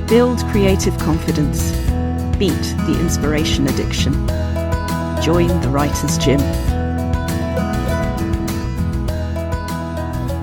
Build creative confidence. Beat the inspiration addiction. Join the Writer's Gym.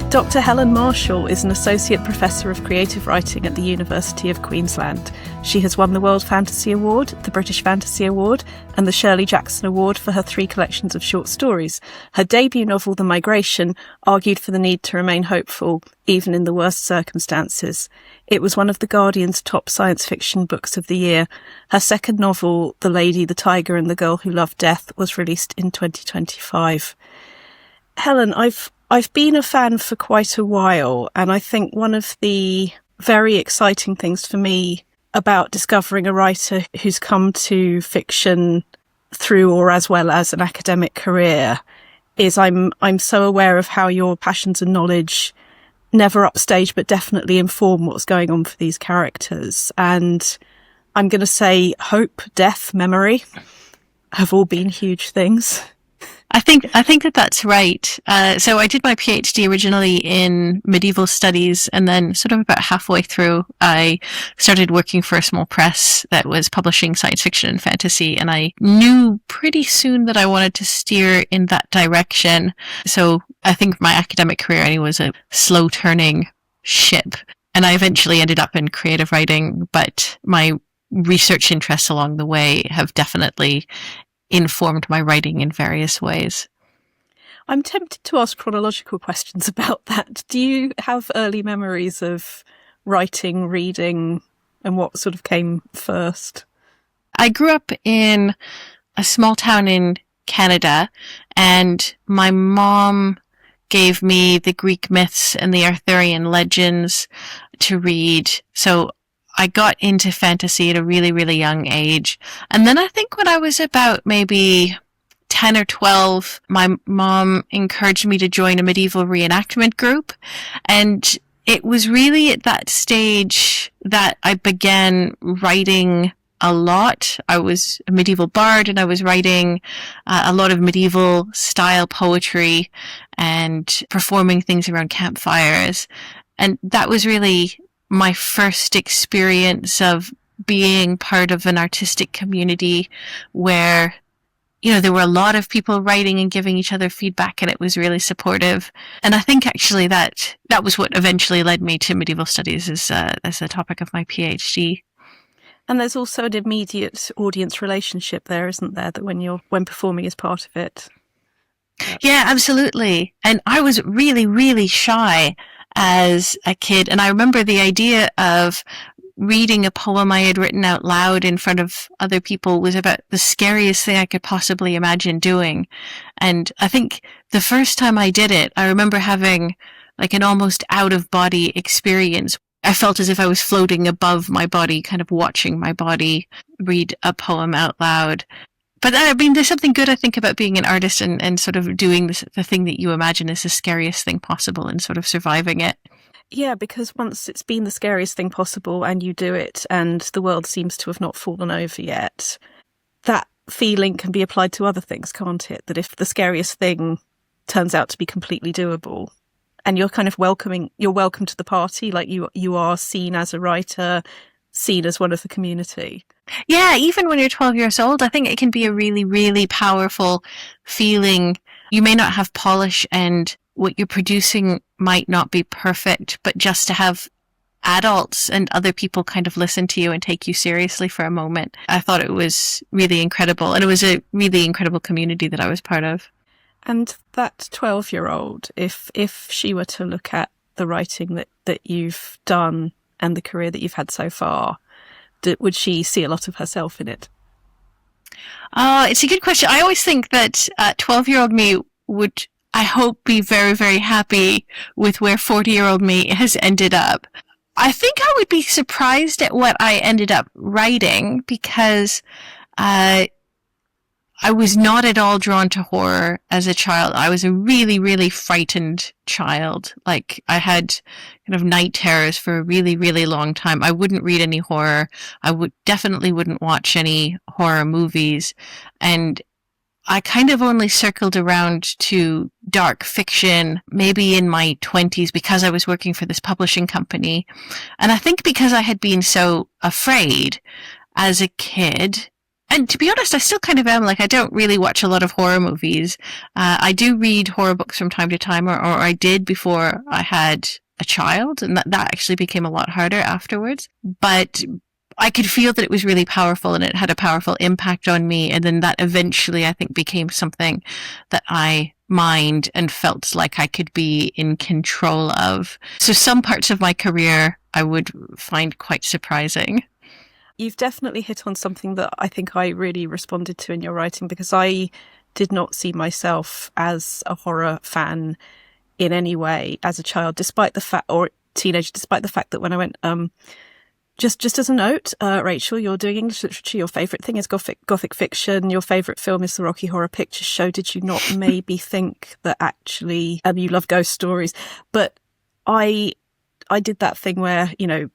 Dr. Helen Marshall is an Associate Professor of Creative Writing at the University of Queensland. She has won the World Fantasy Award, the British Fantasy Award, and the Shirley Jackson Award for her 3 collections of short stories. Her debut novel, The Migration, argued for the need to remain hopeful, even in the worst circumstances. It was one of The Guardian's top science fiction books of the year. Her second novel, The Lady, the Tiger and the Girl Who Loved Death, was released in 2025. Helen, I've been a fan for quite a while, and I think one of the very exciting things for me about discovering a writer who's come to fiction through or as well as an academic career is I'm so aware of how your passions and knowledge never upstage but definitely inform what's going on for these characters. And I'm going to say hope, death, memory have all been huge things. I think that's right. So I did my PhD originally in medieval studies, and then sort of about halfway through, I started working for a small press that was publishing science fiction and fantasy, and I knew pretty soon that I wanted to steer in that direction. So I think my academic career anyway was a slow turning ship, and I eventually ended up in creative writing, but my research interests along the way have definitely informed my writing in various ways. I'm tempted to ask chronological questions about that. Do you have early memories of writing, reading, and what sort of came first? I grew up in a small town in Canada, and my mom gave me the Greek myths and the Arthurian legends to read. So I got into fantasy at a really, really young age. And then I think when I was about maybe 10 or 12, my mom encouraged me to join a medieval reenactment group. And it was really at that stage that I began writing a lot. I was a medieval bard, and I was writing a lot of medieval style poetry and performing things around campfires. And that was really my first experience of being part of an artistic community where, you know, there were a lot of people writing and giving each other feedback, and it was really supportive. And I think actually that was what eventually led me to medieval studies as the topic of my PhD. And there's also an immediate audience relationship there, isn't there, that when performing is part of it? Yeah, absolutely. And I was really, really shy as a kid. And I remember the idea of reading a poem I had written out loud in front of other people was about the scariest thing I could possibly imagine doing. And I think the first time I did it, I remember having like an almost out of body experience. I felt as if I was floating above my body, kind of watching my body read a poem out loud. But I mean, there's something good, I think, about being an artist and sort of doing the thing that you imagine is the scariest thing possible and sort of surviving it. Yeah, because once it's been the scariest thing possible and you do it and the world seems to have not fallen over yet, that feeling can be applied to other things, can't it? That if the scariest thing turns out to be completely doable and you're kind of you're welcome to the party, like you are seen as a writer, seen as one of the community. Yeah, even when you're 12 years old, I think it can be a really, really powerful feeling. You may not have polish and what you're producing might not be perfect, but just to have adults and other people kind of listen to you and take you seriously for a moment, I thought it was really incredible. And it was a really incredible community that I was part of. And that 12-year-old, if she were to look at the writing that you've done and the career that you've had so far, would she see a lot of herself in it? It's a good question. I always think that 12-year-old me would, I hope, be very, very happy with where 40-year-old me has ended up. I think I would be surprised at what I ended up writing because I was not at all drawn to horror as a child. I was a really, really frightened child. Like, I had kind of night terrors for a really, really long time. I wouldn't read any horror. I definitely wouldn't watch any horror movies. And I kind of only circled around to dark fiction maybe in my 20s because I was working for this publishing company. And I think because I had been so afraid as a kid, and to be honest, I still kind of am. Like, I don't really watch a lot of horror movies. I do read horror books from time to time, or I did before I had a child, and that actually became a lot harder afterwards. But I could feel that it was really powerful and it had a powerful impact on me. And then that eventually, I think, became something that I mined and felt like I could be in control of. So some parts of my career I would find quite surprising. You've definitely hit on something that I think I really responded to in your writing, because I did not see myself as a horror fan in any way as a child, despite the fact, or teenager, despite the fact that when I went, just as a note, Rachel, you're doing English literature, your favourite thing is gothic fiction, your favourite film is the Rocky Horror Picture Show. Did you not maybe think that actually you love ghost stories? But I did that thing where, you know,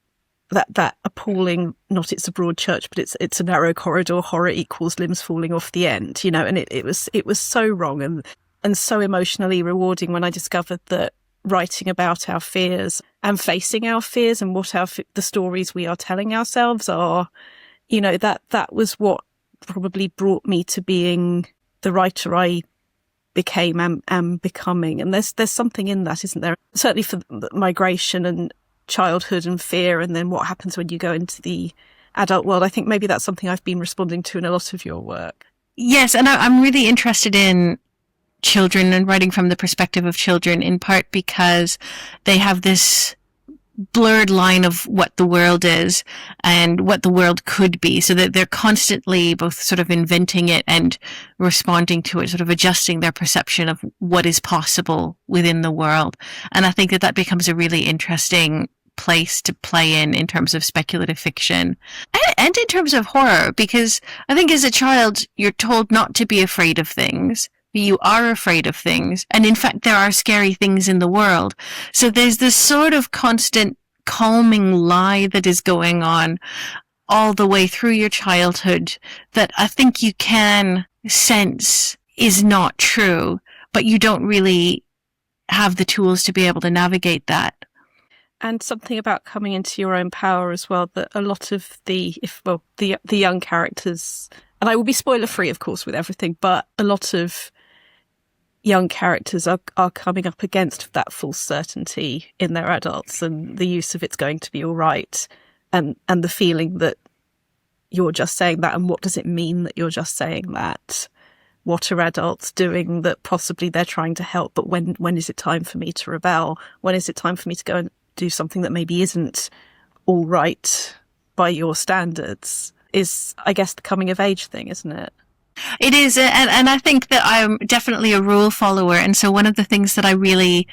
that appalling, not it's a broad church, but it's a narrow corridor, horror equals limbs falling off the end, you know, and it was so wrong and so emotionally rewarding when I discovered that writing about our fears and facing our fears and what the stories we are telling ourselves are, you know, that was what probably brought me to being the writer I became and am becoming. And there's something in that, isn't there? Certainly for migration and childhood and fear, and then what happens when you go into the adult world. I think maybe that's something I've been responding to in a lot of your work. Yes, and I'm really interested in children and writing from the perspective of children, in part because they have this blurred line of what the world is and what the world could be, so that they're constantly both sort of inventing it and responding to it, sort of adjusting their perception of what is possible within the world. And I think that becomes a really interesting place to play in terms of speculative fiction and in terms of horror, because I think as a child you're told not to be afraid of things. You are afraid of things. And in fact, there are scary things in the world. So there's this sort of constant calming lie that is going on all the way through your childhood that I think you can sense is not true, but you don't really have the tools to be able to navigate that. And something about coming into your own power as well, that a lot of the young characters, and I will be spoiler free, of course, with everything, but a lot of young characters are coming up against that false certainty in their adults, and the use of it's going to be all right, and the feeling that you're just saying that, and what does it mean that you're just saying that? What are adults doing that possibly they're trying to help, but when is it time for me to rebel? When is it time for me to go and do something that maybe isn't all right by your standards? Is, I guess, the coming of age thing, isn't it? It is, and I think that I'm definitely a rule follower, and so one of the things that I really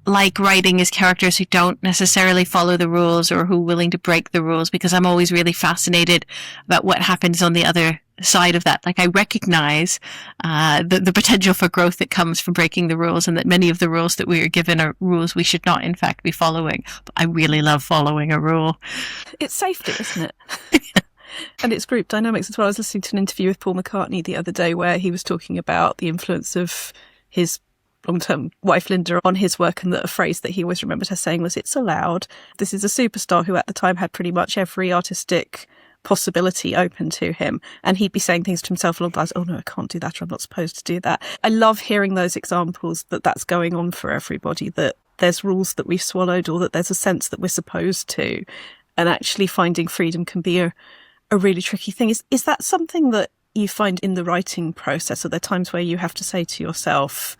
like writing is characters who don't necessarily follow the rules or who are willing to break the rules, because I'm always really fascinated about what happens on the other side of that. Like, I recognize the potential for growth that comes from breaking the rules, and that many of the rules that we are given are rules we should not in fact be following. But I really love following a rule. It's safety, isn't it? And it's group dynamics as well. I was listening to an interview with Paul McCartney the other day where he was talking about the influence of his long-term wife Linda on his work, and that a phrase that he always remembered her saying was, "It's allowed." This is a superstar who at the time had pretty much every artistic possibility open to him, and he'd be saying things to himself along the lines, "Oh no, I can't do that, or I'm not supposed to do that." I love hearing those examples that that's going on for everybody, that there's rules that we've swallowed, or that there's a sense that we're supposed to, and actually finding freedom can be a really tricky thing. Is that something that you find in the writing process? Are there times where you have to say to yourself,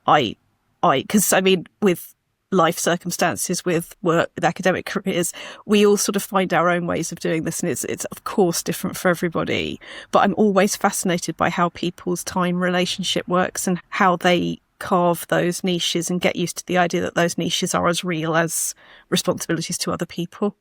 because I mean, with life circumstances, with work, with academic careers, we all sort of find our own ways of doing this, and it's of course different for everybody. But I'm always fascinated by how people's time relationship works and how they carve those niches and get used to the idea that those niches are as real as responsibilities to other people.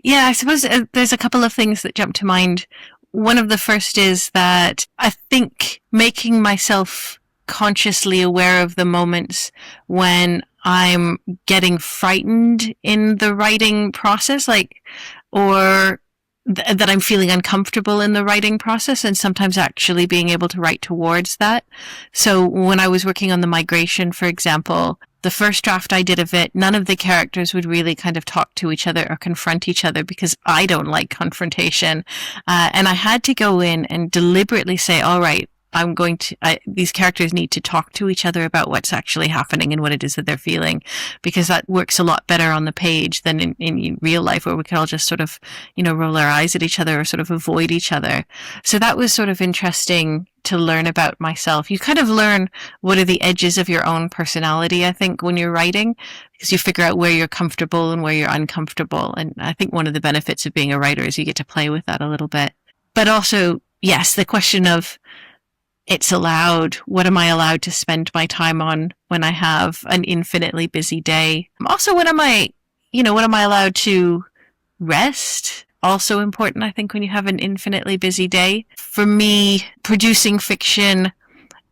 Yeah, I suppose there's a couple of things that jump to mind. One of the first is that I think making myself consciously aware of the moments when I'm getting frightened in the writing process, or that I'm feeling uncomfortable in the writing process, and sometimes actually being able to write towards that. So when I was working on The Migration, for example, the first draft I did of it, none of the characters would really kind of talk to each other or confront each other because I don't like confrontation. And I had to go in and deliberately say, all right, these characters need to talk to each other about what's actually happening and what it is that they're feeling, because that works a lot better on the page than in real life, where we could all just sort of, roll our eyes at each other or sort of avoid each other. So that was sort of interesting to learn about myself. You kind of learn what are the edges of your own personality, I think, when you're writing, because you figure out where you're comfortable and where you're uncomfortable. And I think one of the benefits of being a writer is you get to play with that a little bit. But also, yes, the question of, it's allowed. What am I allowed to spend my time on when I have an infinitely busy day? Also, what am I allowed to rest? Also important, I think, when you have an infinitely busy day. For me, producing fiction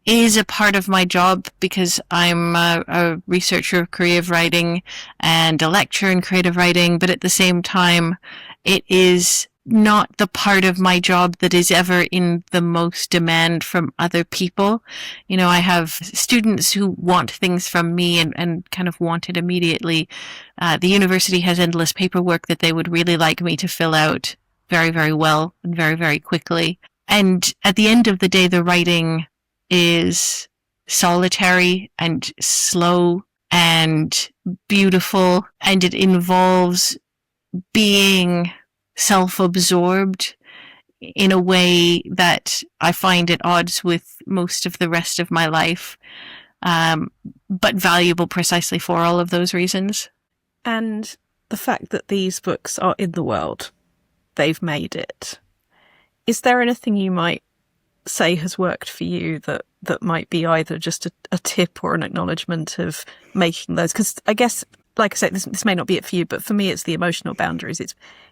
is a part of my job because I'm a researcher of creative writing and a lecturer in creative writing, but at the same time, it is not the part of my job that is ever in the most demand from other people. I have students who want things from me and kind of want it immediately. The university has endless paperwork that they would really like me to fill out very, very well and very, very quickly. And at the end of the day, the writing is solitary and slow and beautiful, and it involves being self-absorbed in a way that I find at odds with most of the rest of my life, but valuable precisely for all of those reasons. And the fact that these books are in the world, they've made it. Is there anything you might say has worked for you that might be either just a tip or an acknowledgement of making those? Because I guess, like I said, this may not be it for you, but for me, it's the emotional boundaries.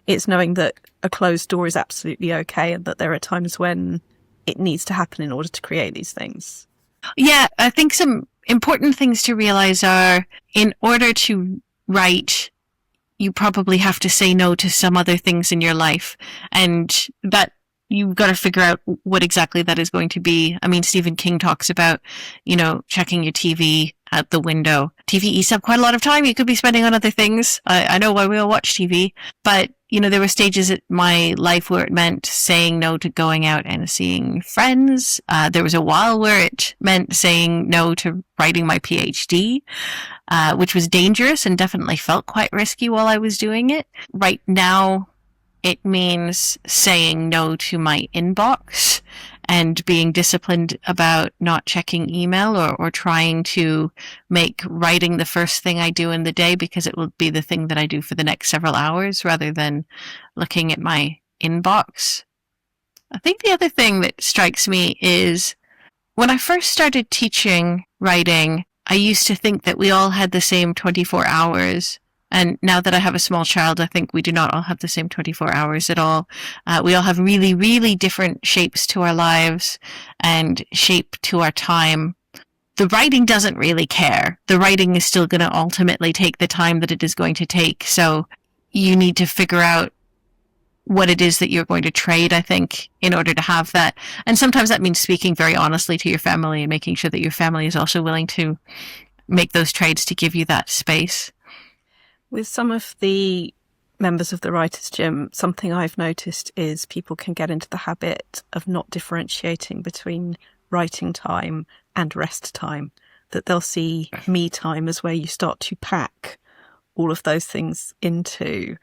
It's knowing that a closed door is absolutely okay, and that there are times when it needs to happen in order to create these things. Yeah, I think some important things to realize are, in order to write, you probably have to say no to some other things in your life, and that you've got to figure out what exactly that is going to be. I mean, Stephen King talks about, checking your TV out the window. TV eats up quite a lot of time you could be spending on other things. I know why we all watch TV, but, there were stages in my life where it meant saying no to going out and seeing friends. There was a while where it meant saying no to writing my PhD, which was dangerous and definitely felt quite risky while I was doing it. Right now, it means saying no to my inbox and being disciplined about not checking email or trying to make writing the first thing I do in the day, because it will be the thing that I do for the next several hours rather than looking at my inbox. I think the other thing that strikes me is when I first started teaching writing, I used to think that we all had the same 24 hours. And now that I have a small child, I think we do not all have the same 24 hours at all. We all have really, really different shapes to our lives and shape to our time. The writing doesn't really care. The writing is still going to ultimately take the time that it is going to take. So you need to figure out what it is that you're going to trade, I think, in order to have that. And sometimes that means speaking very honestly to your family and making sure that your family is also willing to make those trades to give you that space. With some of the members of the Writers' Gym, something I've noticed is people can get into the habit of not differentiating between writing time and rest time, that they'll see me time as where you start to pack all of those things into.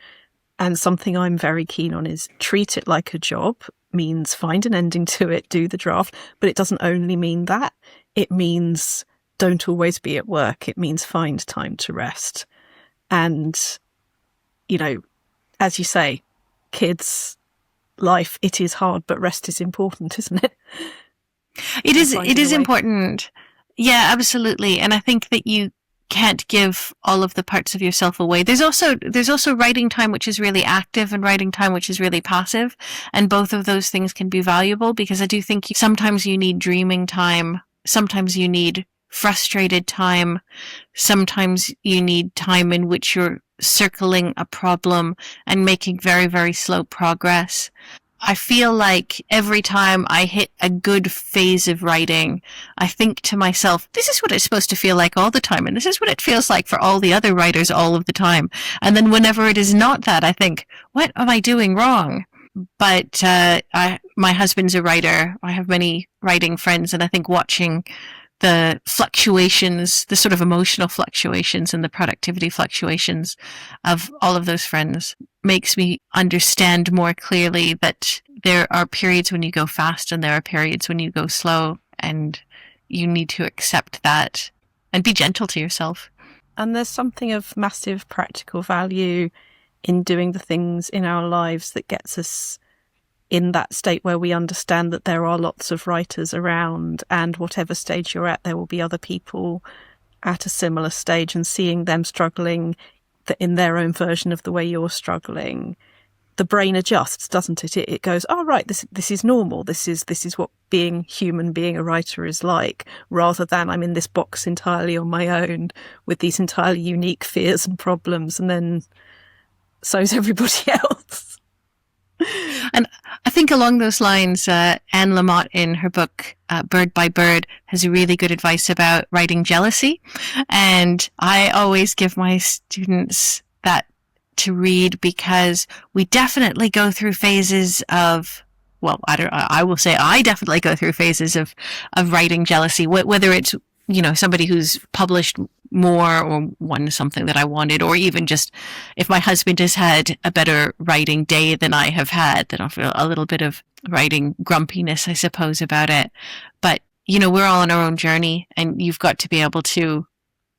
And something I'm very keen on is treat it like a job, means find an ending to it, do the draft, but it doesn't only mean that. It means don't always be at work. It means find time to rest. And, as you say, kids' life, it is hard, but rest is important, isn't it? It is important. Yeah, absolutely. And I think that you can't give all of the parts of yourself away. There's also writing time which is really active and writing time which is really passive. And both of those things can be valuable, because I do think sometimes you need dreaming time. Sometimes you need frustrated time. Sometimes you need time in which you're circling a problem and making very, very slow progress. I feel like every time I hit a good phase of writing, I think to myself, this is what it's supposed to feel like all the time. And this is what it feels like for all the other writers all of the time. And then whenever it is not that, I think, what am I doing wrong? But my husband's a writer. I have many writing friends. And I think watching the fluctuations, the sort of emotional fluctuations and the productivity fluctuations of all of those friends makes me understand more clearly that there are periods when you go fast and there are periods when you go slow, and you need to accept that and be gentle to yourself. And there's something of massive practical value in doing the things in our lives that gets us in that state where we understand that there are lots of writers around, and whatever stage you're at, there will be other people at a similar stage, and seeing them struggling in their own version of the way you're struggling, the brain adjusts, doesn't it? It goes, oh, right, this is normal. This is what being human, being a writer is like, rather than I'm in this box entirely on my own with these entirely unique fears and problems, and then so's everybody else. And I think along those lines, Anne Lamott in her book, Bird by Bird, has really good advice about writing jealousy. And I always give my students that to read, because we definitely go through phases of, well, I will say I definitely go through phases of writing jealousy, whether it's, somebody who's published more or won something that I wanted, or even just if my husband has had a better writing day than I have had, then I'll feel a little bit of writing grumpiness, I suppose, about it. But, we're all on our own journey, and you've got to be able to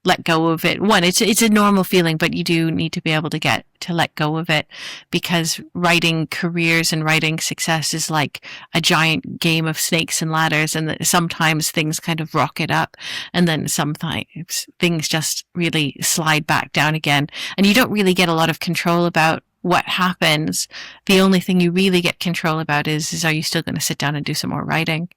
let go of it. One, it's a normal feeling, but you do need to be able to get to let go of it, because writing careers and writing success is like a giant game of snakes and ladders, and sometimes things kind of rocket up, and then sometimes things just really slide back down again, and you don't really get a lot of control about what happens. The only thing you really get control about is are you still going to sit down and do some more writing?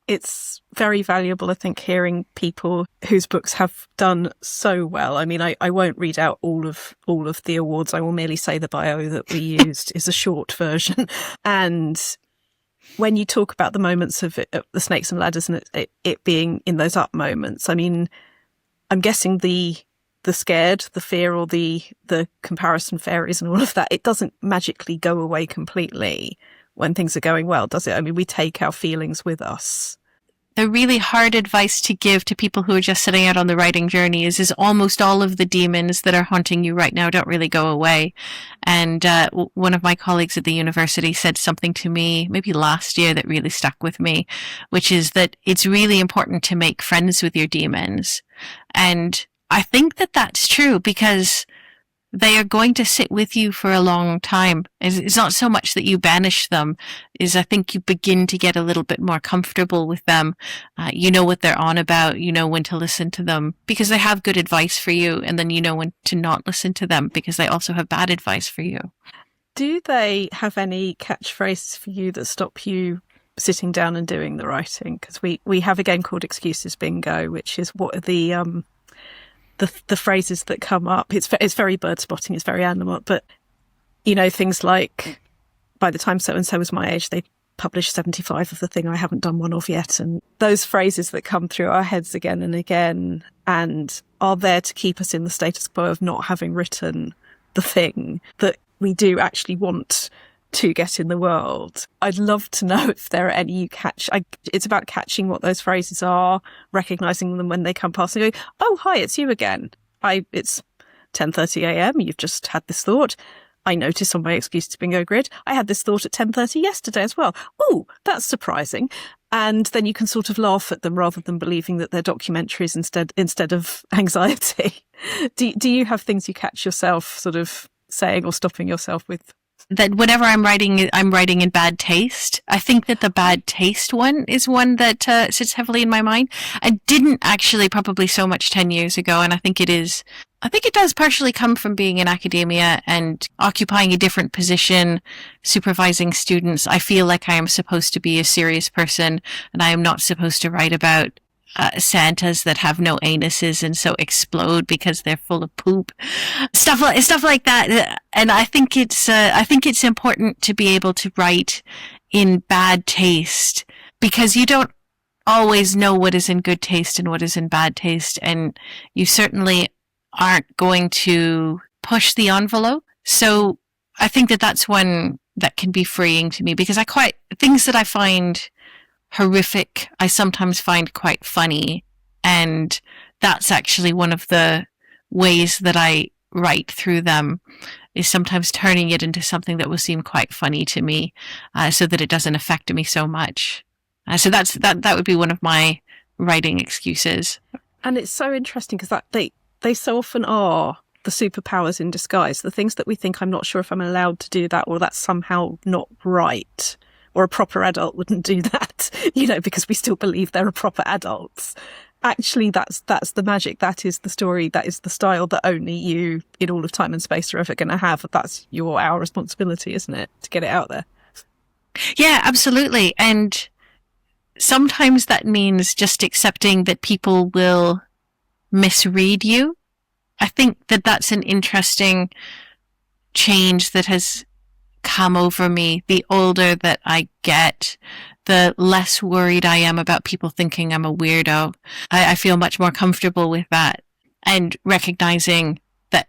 It's very valuable, I think, hearing people whose books have done so well. I mean, I won't read out all of the awards. I will merely say the bio that we used is a short version. And when you talk about the moments of it, the snakes and ladders, and it being in those up moments, I mean, I'm guessing the scared, the fear, or the comparison fairies and all of that, it doesn't magically go away completely when things are going well, does it? I mean, we take our feelings with us. The really hard advice to give to people who are just setting out on the writing journey is almost all of the demons that are haunting you right now don't really go away. And one of my colleagues at the university said something to me maybe last year that really stuck with me, which is that it's really important to make friends with your demons. And I think that that's true, because they are going to sit with you for a long time. It's not so much that you banish them, I think you begin to get a little bit more comfortable with them. You know what they're on about, you know when to listen to them because they have good advice for you, and then you know when to not listen to them because they also have bad advice for you. Do they have any catchphrases for you that stop you sitting down and doing the writing? Because we have a game called Excuses Bingo, which is what are the phrases that come up. It's very bird spotting, it's very animal, but things like, by the time so and so was my age, they published 75 of the thing I haven't done one of yet, and those phrases that come through our heads again and again and are there to keep us in the status quo of not having written the thing that we do actually want to get in the world. I'd love to know if there are any you catch. It's about catching what those phrases are, recognising them when they come past and going, oh, hi, it's you again. It's 10:30 a.m. You've just had this thought. I noticed on my Excuses Bingo grid, I had this thought at 10:30 yesterday as well. Oh, that's surprising. And then you can sort of laugh at them rather than believing that they're documentaries instead of anxiety. Do you have things you catch yourself sort of saying or stopping yourself with? That whenever I'm writing in bad taste. I think that the bad taste one is one that sits heavily in my mind. I didn't actually probably so much 10 years ago, and I think it does partially come from being in academia and occupying a different position, supervising students. I feel like I am supposed to be a serious person, and I am not supposed to write about Santas that have no anuses and so explode because they're full of poop, stuff like that. And I think it's important to be able to write in bad taste, because you don't always know what is in good taste and what is in bad taste, and you certainly aren't going to push the envelope. So I think that that's one that can be freeing to me, because things that I find horrific, I sometimes find quite funny. And that's actually one of the ways that I write through them, is sometimes turning it into something that will seem quite funny to me, so that it doesn't affect me so much. So that would be one of my writing excuses. And it's so interesting because they so often are the superpowers in disguise, the things that we think, I'm not sure if I'm allowed to do that, or that's somehow not right, or a proper adult wouldn't do that, because we still believe they're proper adults. Actually, that's the magic. That is the story. That is the style that only you in all of time and space are ever going to have. That's our responsibility, isn't it? To get it out there. Yeah, absolutely. And sometimes that means just accepting that people will misread you. I think that that's an interesting change that has come over me. The older that I get, the less worried I am about people thinking I'm a weirdo. I feel much more comfortable with that, and recognizing that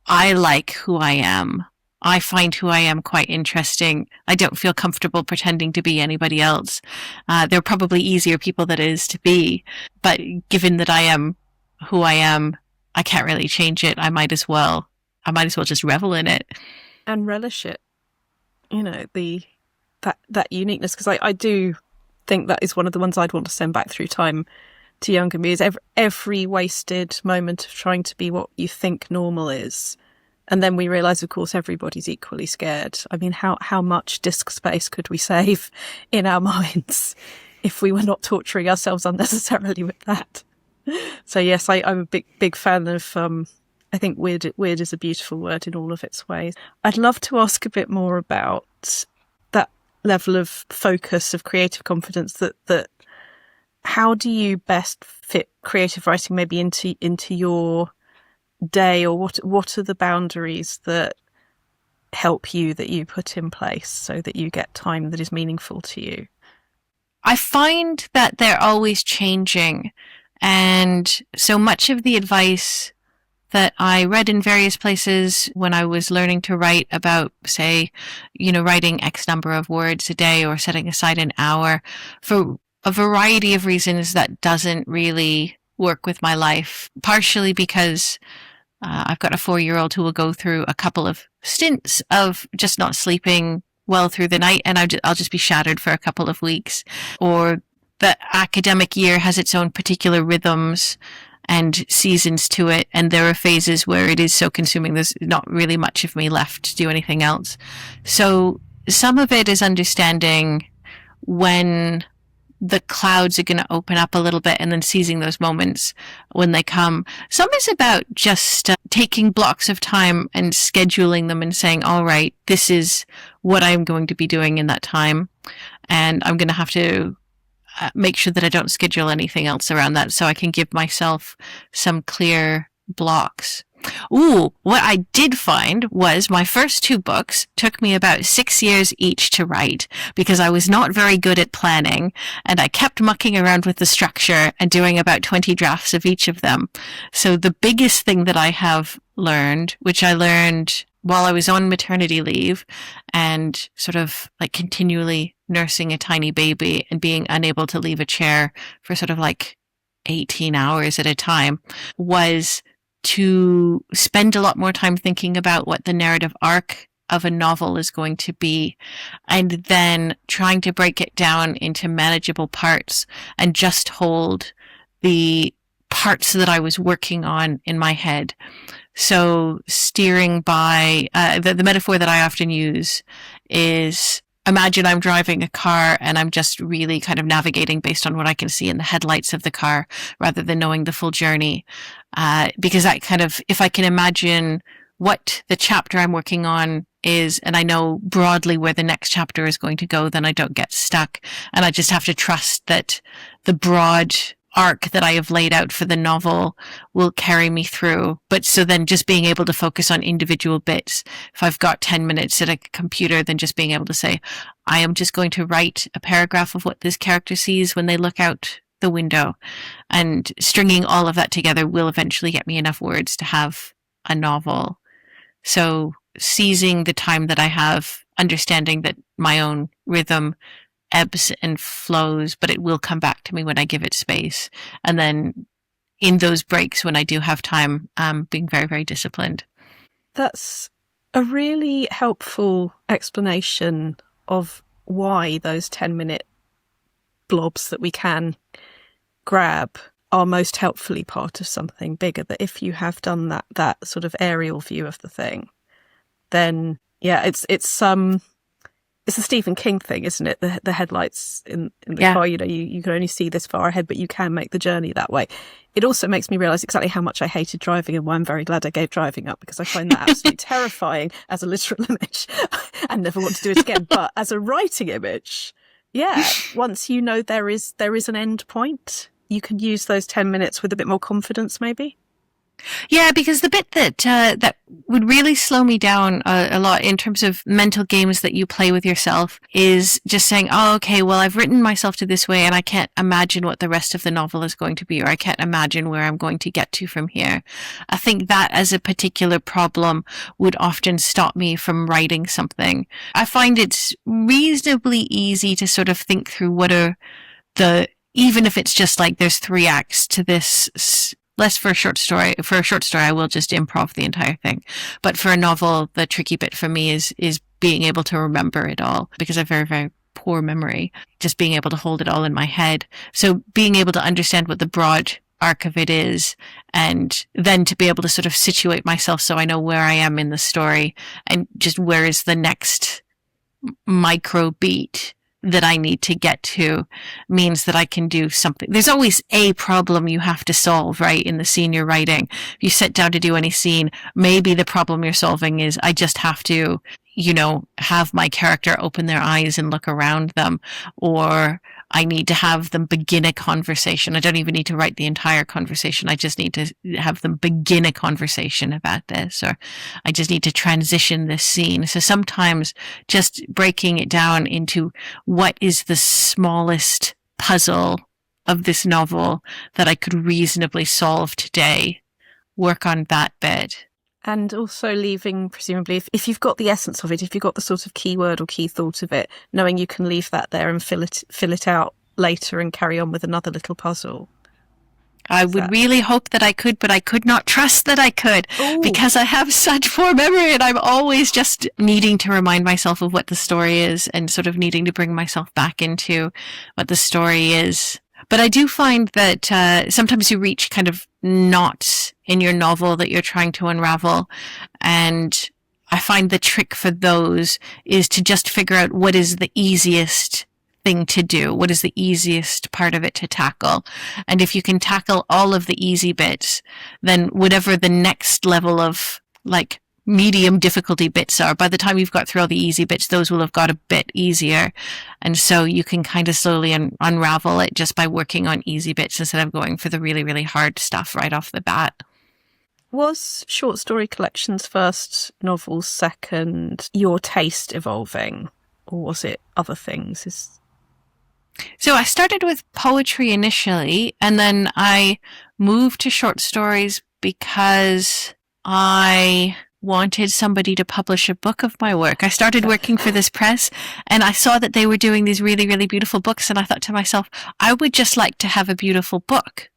I like who I am. I find who I am quite interesting. I don't feel comfortable pretending to be anybody else. There are probably easier people that is to be, but given that I am who I am, I can't really change it. I might as well just revel in it and relish it. That uniqueness, because I do think that is one of the ones I'd want to send back through time to younger me, is every wasted moment of trying to be what you think normal is. And then we realise, of course, everybody's equally scared. I mean, how much disk space could we save in our minds if we were not torturing ourselves unnecessarily with that? So yes, I'm a big fan of, I think weird is a beautiful word in all of its ways. I'd love to ask a bit more about that level of focus, of creative confidence, that how do you best fit creative writing maybe into your day, or what are the boundaries that help you, that you put in place so that you get time that is meaningful to you? I find that they're always changing. And so much of the advice that I read in various places when I was learning to write about, say, writing X number of words a day or setting aside an hour, for a variety of reasons, that doesn't really work with my life. Partially because I've got a 4-year-old who will go through a couple of stints of just not sleeping well through the night, and I'll just be shattered for a couple of weeks. Or the academic year has its own particular rhythms and seasons to it, and there are phases where it is so consuming there's not really much of me left to do anything else. So some of it is understanding when the clouds are going to open up a little bit and then seizing those moments when they come. Some is about just taking blocks of time and scheduling them and saying, all right, this is what I'm going to be doing in that time, and I'm going to have to make sure that I don't schedule anything else around that, so I can give myself some clear blocks. Ooh, what I did find was my first 2 books took me about 6 years each to write, because I was not very good at planning, and I kept mucking around with the structure and doing about 20 drafts of each of them. So the biggest thing that I have learned, which I learned while I was on maternity leave and sort of like continually nursing a tiny baby and being unable to leave a chair for sort of like 18 hours at a time, was to spend a lot more time thinking about what the narrative arc of a novel is going to be, and then trying to break it down into manageable parts and just hold the parts that I was working on in my head. So steering by, the metaphor that I often use is, imagine I'm driving a car and I'm just really kind of navigating based on what I can see in the headlights of the car rather than knowing the full journey. Because that kind of, if I can imagine what the chapter I'm working on is, and I know broadly where the next chapter is going to go, then I don't get stuck. And I just have to trust that the broad arc that I have laid out for the novel will carry me through. But so then just being able to focus on individual bits. If I've got 10 minutes at a computer, then just being able to say, I am just going to write a paragraph of what this character sees when they look out the window. And stringing all of that together will eventually get me enough words to have a novel. So seizing the time that I have, understanding that my own rhythm ebbs and flows, but it will come back to me when I give it space. And then in those breaks, when I do have time, being very, very disciplined. That's a really helpful explanation of why those 10-minute blobs that we can grab are most helpfully part of something bigger. That if you have done that sort of aerial view of the thing, then yeah, it's a Stephen King thing, isn't it? The headlights in the car, you can only see this far ahead, but you can make the journey that way. It also makes me realise exactly how much I hated driving and why I'm very glad I gave driving up, because I find that absolutely terrifying as a literal image and never want to do it again. But as a writing image, yeah, once you know there is an end point, you can use those 10 minutes with a bit more confidence, maybe. Yeah, because the bit that would really slow me down a lot in terms of mental games that you play with yourself is just saying, oh, okay, well, I've written myself to this way and I can't imagine what the rest of the novel is going to be, or I can't imagine where I'm going to get to from here. I think that as a particular problem would often stop me from writing something. I find it's reasonably easy to sort of think through what are even if it's just like there's 3 acts to this. Less for a short story. For a short story, I will just improv the entire thing. But for a novel, the tricky bit for me is being able to remember it all, because I have very, very poor memory. Just being able to hold it all in my head. So being able to understand what the broad arc of it is, and then to be able to sort of situate myself so I know where I am in the story and just where is the next micro beat that I need to get to, means that I can do something. There's always a problem you have to solve, right, in the scene you're writing. If you sit down to do any scene, maybe the problem you're solving is I just have to, have my character open their eyes and look around them, or I need to have them begin a conversation. I don't even need to write the entire conversation. I just need to have them begin a conversation about this, or I just need to transition this scene. So sometimes just breaking it down into what is the smallest puzzle of this novel that I could reasonably solve today, work on that bit. And also leaving, presumably, if you've got the essence of it, if you've got the sort of key word or key thought of it, knowing you can leave that there and fill it out later and carry on with another little puzzle. I would really hope that I could, but I could not trust that I could. Ooh. Because I have such poor memory, and I'm always just needing to remind myself of what the story is and sort of needing to bring myself back into what the story is. But I do find that sometimes you reach kind of knots in your novel that you're trying to unravel. And I find the trick for those is to just figure out what is the easiest thing to do. What is the easiest part of it to tackle? And if you can tackle all of the easy bits, then whatever the next level of like medium difficulty bits are, by the time you've got through all the easy bits, those will have got a bit easier. And so you can kind of slowly unravel it just by working on easy bits instead of going for the really, really hard stuff right off the bat. Was short story collections first, novels second, your taste evolving? Or was it other things? So I started with poetry initially, and then I moved to short stories because I wanted somebody to publish a book of my work. I started working for this press and I saw that they were doing these really, really beautiful books, and I thought to myself, I would just like to have a beautiful book.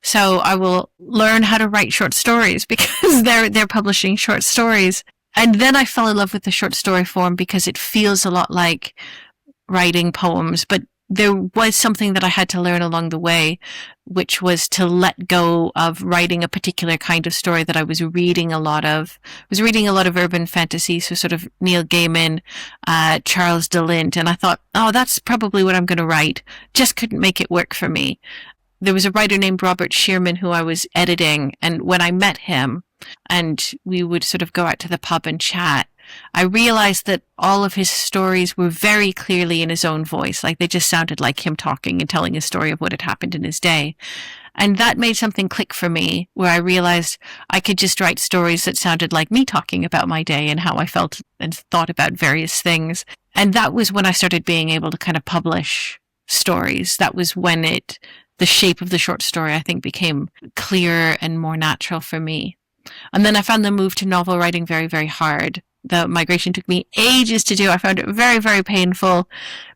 So I will learn how to write short stories because they're publishing short stories. And then I fell in love with the short story form because it feels a lot like writing poems, but there was something that I had to learn along the way, which was to let go of writing a particular kind of story that I was reading a lot of. I was reading a lot of urban fantasy, so sort of Neil Gaiman, Charles DeLint, and I thought, oh, that's probably what I'm going to write. Just couldn't make it work for me. There was a writer named Robert Shearman who I was editing, and when I met him, and we would sort of go out to the pub and chat, I realized that all of his stories were very clearly in his own voice. Like they just sounded like him talking and telling a story of what had happened in his day. And that made something click for me, where I realized I could just write stories that sounded like me talking about my day and how I felt and thought about various things. And that was when I started being able to kind of publish stories. That was when the shape of the short story, I think, became clearer and more natural for me. And then I found the move to novel writing very, very hard. The migration took me ages to do. I found it very, very painful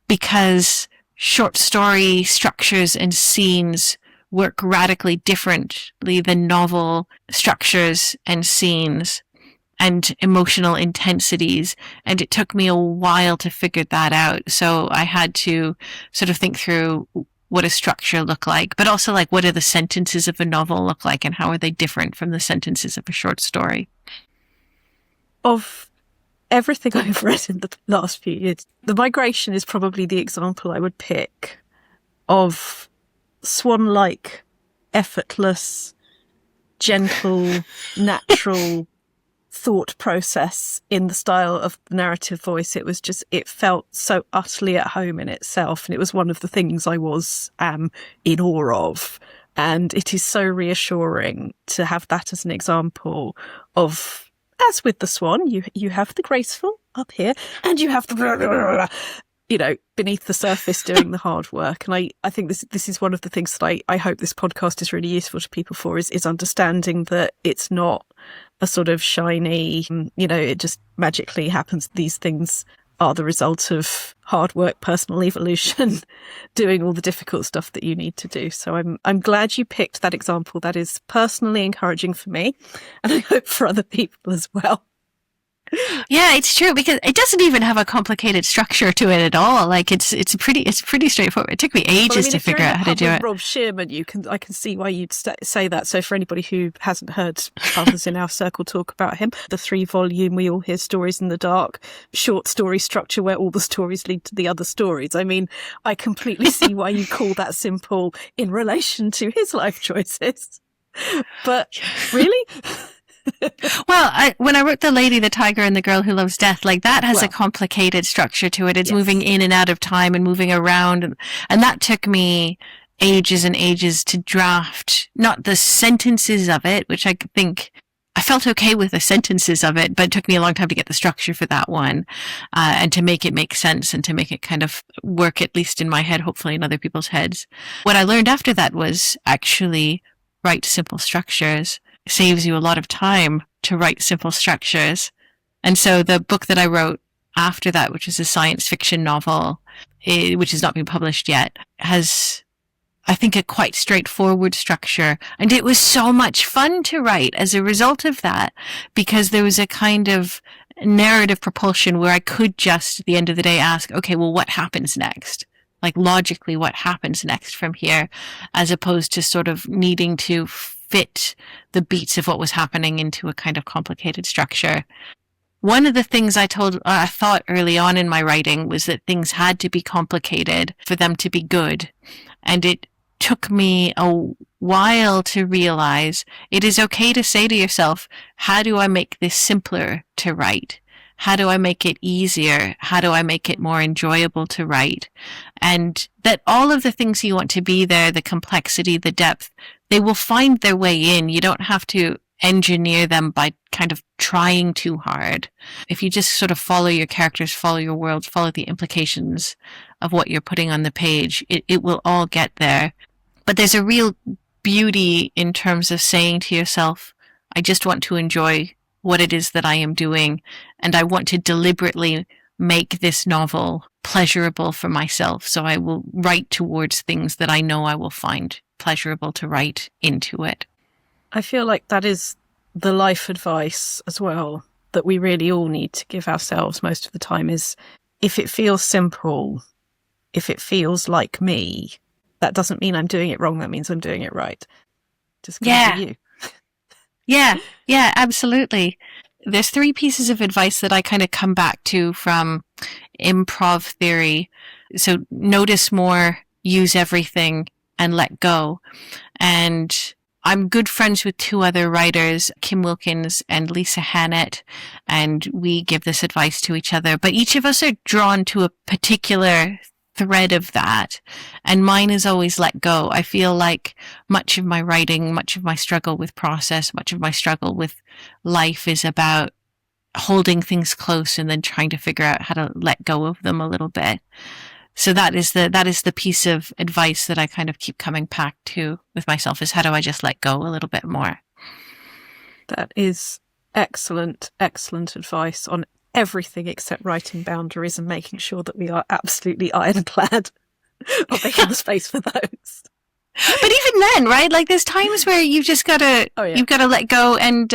because short story structures and scenes work radically differently than novel structures and scenes and emotional intensities. And it took me a while to figure that out. So I had to sort of think through what a structure look like, but also like what do the sentences of a novel look like and how are they different from the sentences of a short story? Of everything I've read in the last few years, The Migration is probably the example I would pick of swan-like, effortless, gentle, natural thought process in the style of the narrative voice. It felt so utterly at home in itself. And it was one of the things I was in awe of. And it is so reassuring to have that as an example of, as with the swan, you have the graceful up here and you have the beneath the surface doing the hard work. And I think this is one of the things that I hope this podcast is really useful to people for is understanding that it's not a sort of shiny, it just magically happens. These things are the result of hard work, personal evolution, doing all the difficult stuff that you need to do. So I'm glad you picked that example. That is personally encouraging for me, and I hope for other people as well. Yeah, it's true because it doesn't even have a complicated structure to it at all. Like it's pretty straightforward. It took me ages to figure out how to do it. Rob Shearman, I can see why you'd say that. So for anybody who hasn't heard others in our circle talk about him, the 3-volume We All Hear Stories in the Dark short story structure where all the stories lead to the other stories. I mean, I completely see why you call that simple in relation to his life choices. But really? Well, when I wrote The Lady, the Tiger, and the Girl Who Loves Death, like that has a complicated structure to it. It's moving in and out of time and moving around. And that took me ages and ages to draft, not the sentences of it, which I think I felt okay with the sentences of it, but it took me a long time to get the structure for that one, and to make it make sense and to make it kind of work, at least in my head, hopefully in other people's heads. What I learned after that was actually write simple structures. Saves you a lot of time to write simple structures. And so the book that I wrote after that, which is a science fiction novel, which has not been published yet, has, I think, a quite straightforward structure. And it was so much fun to write as a result of that, because there was a kind of narrative propulsion where I could just, at the end of the day, ask, okay, well, what happens next? Like logically, what happens next from here, as opposed to sort of needing to fit the beats of what was happening into a kind of complicated structure. One of the things I thought early on in my writing was that things had to be complicated for them to be good. And it took me a while to realize it is okay to say to yourself, how do I make this simpler to write? How do I make it easier? How do I make it more enjoyable to write? And that all of the things you want to be there, the complexity, the depth, they will find their way in. You don't have to engineer them by kind of trying too hard. If you just sort of follow your characters, follow your world, follow the implications of what you're putting on the page, it will all get there. But there's a real beauty in terms of saying to yourself, I just want to enjoy what it is that I am doing, and I want to deliberately make this novel pleasurable for myself. So I will write towards things that I know I will find pleasurable to write into it. I feel like that is the life advice as well that we really all need to give ourselves most of the time is, if it feels simple, if it feels like me, that doesn't mean I'm doing it wrong. That means I'm doing it right. Just be you. Yeah, absolutely. There's 3 pieces of advice that I kind of come back to from improv theory. So notice more, use everything, and let go. And I'm good friends with two other writers, Kim Wilkins and Lisa Hannett, and we give this advice to each other. But each of us are drawn to a particular thread of that, and mine is always let go. I feel like much of my writing, much of my struggle with process, much of my struggle with life is about holding things close and then trying to figure out how to let go of them a little bit. So that is the piece of advice that I kind of keep coming back to with myself, is how do I just let go a little bit more? That is excellent, excellent advice on everything except writing boundaries and making sure that we are absolutely ironclad or making the space for those. But even then, right? Like there's times where you've just gotta, you've gotta let go and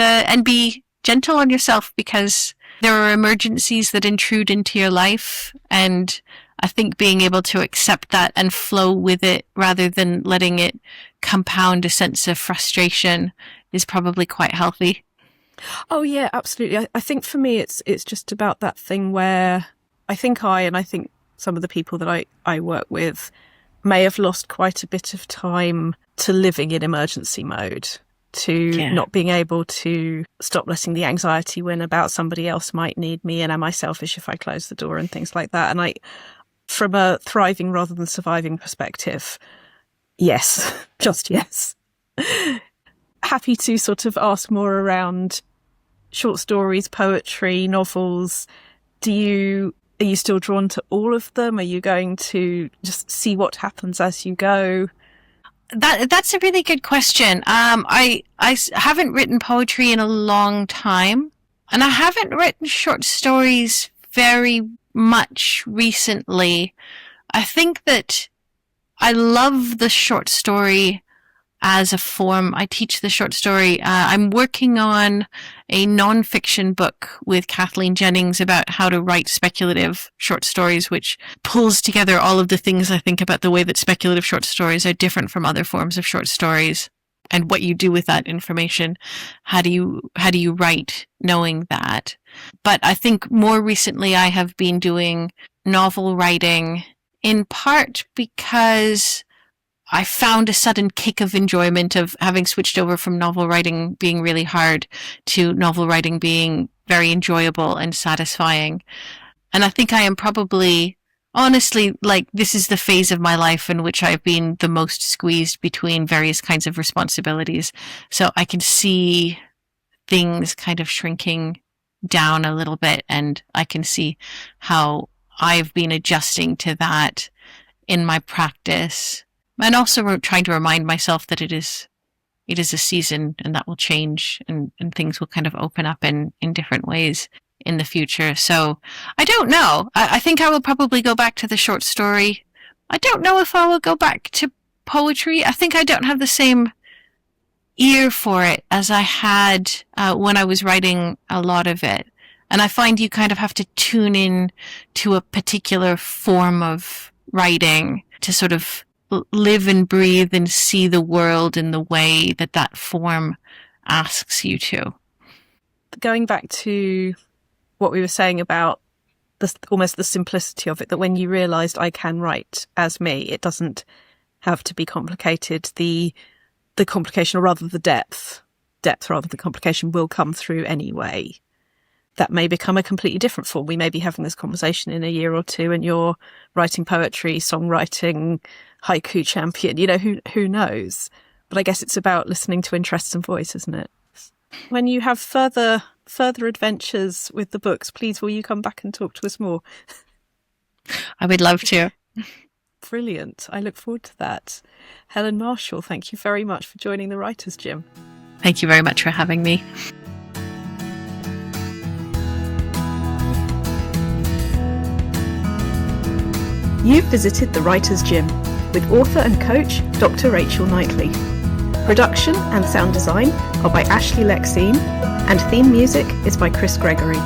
be gentle on yourself, because there are emergencies that intrude into your life. And I think being able to accept that and flow with it rather than letting it compound a sense of frustration is probably quite healthy. Oh yeah, absolutely. I think for me, it's just about that thing where I think some of the people that I work with may have lost quite a bit of time to living in emergency mode, to not being able to stop letting the anxiety win about somebody else might need me, and am I selfish if I close the door, and things like that. And from a thriving rather than surviving perspective, yes, just yes. Happy to sort of ask more around short stories, poetry, novels. Are you still drawn to all of them? Are you going to just see what happens as you go? That's a really good question. I haven't written poetry in a long time, and I haven't written short stories very much recently. I think that I love the short story as a form. I teach the short story. I'm working on a non-fiction book with Kathleen Jennings about how to write speculative short stories, which pulls together all of the things I think about the way that speculative short stories are different from other forms of short stories, and what you do with that information. How do you write knowing that? But I think more recently I have been doing novel writing, in part because I found a sudden kick of enjoyment of having switched over from novel writing being really hard to novel writing being very enjoyable and satisfying. And I think I am probably, honestly, like, this is the phase of my life in which I've been the most squeezed between various kinds of responsibilities. So I can see things kind of shrinking down a little bit, and I can see how I've been adjusting to that in my practice. And also trying to remind myself that it is a season, and that will change, and things will kind of open up in different ways in the future. So I don't know. I think I will probably go back to the short story. I don't know if I will go back to poetry. I think I don't have the same ear for it as I had when I was writing a lot of it. And I find you kind of have to tune in to a particular form of writing to sort of live and breathe and see the world in the way that form asks you to. Going back to what we were saying about almost the simplicity of it, that when you realised I can write as me, it doesn't have to be complicated. The complication, or rather the depth rather than complication, will come through anyway. That may become a completely different form. We may be having this conversation in a year or two and you're writing poetry, songwriting, haiku champion, who knows? But I guess it's about listening to interests and voice, isn't it? When you have further adventures with the books, please will you come back and talk to us more? I would love to. Brilliant. I look forward to that. Helen Marshall, thank you very much for joining the Writers' Gym. Thank you very much for having me. You've visited the Writers' Gym with author and coach Dr Rachel Knightley. Production and sound design are by Ashley Lexine, and theme music is by Chris Gregory.